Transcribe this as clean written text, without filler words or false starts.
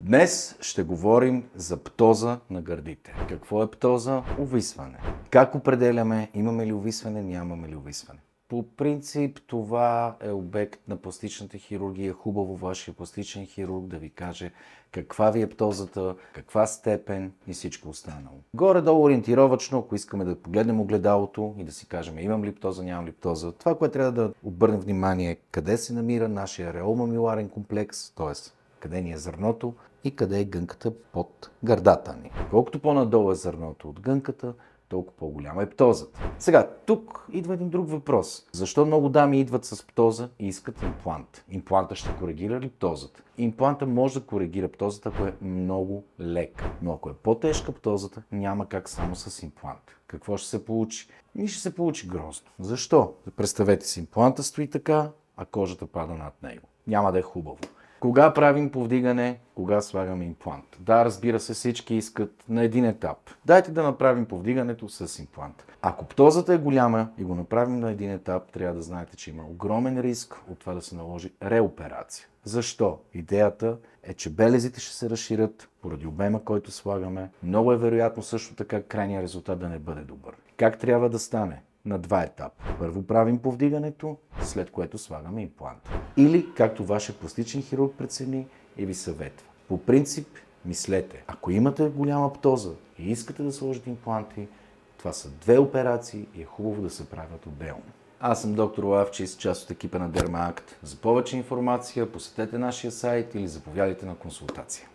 Днес ще говорим за птоза на гърдите. Какво е птоза? Увисване. Как определяме имаме ли увисване, нямаме ли увисване? По принцип това е обект на пластичната хирургия. Хубаво вашия пластичен хирург да ви каже каква ви е птозата, каква степен и всичко останало. Горе-долу ориентировачно, ако искаме да погледнем огледалото и да си кажем имам ли птоза, нямам ли птоза, това, което трябва да обърнем внимание е къде се намира нашия ареолмамиларен комплекс, т.е. къде ни е зърното и къде е гънката под гърдата ни. Колкото по-надолу е зърното от гънката, толкова по-голяма е птозата. Сега, тук идва един друг въпрос. Защо много дами идват с птоза и искат имплант? Импланта ще коригира ли птозата? Импланта може да коригира птозата, ако е много лек. Но ако е по-тежка птозата, няма как само с имплант. Какво ще се получи? И ще се получи грозно. Защо? Представете си, импланта стои така, а кожата пада над него. Няма да е хубаво. Кога правим повдигане, кога слагаме имплант? Да, разбира се, всички искат на един етап. Дайте да направим повдигането с имплант. Ако птозата е голяма и го направим на един етап, трябва да знаете, че има огромен риск от това да се наложи реоперация. Защо? Идеята е, че белезите ще се разширят поради обема, който слагаме. Много е вероятно също така крайният резултат да не бъде добър. Как трябва да стане? На два етапа. Първо правим повдигането, след което слагаме имплант. Или както вашия пластичен хирург прецени и ви съветва. По принцип, мислете, ако имате голяма птоза и искате да сложите импланти, това са две операции и е хубаво да се правят отделно. Аз съм доктор Лавчис, част от екипа на DermaAct. За повече информация посетете нашия сайт или заповядайте на консултация.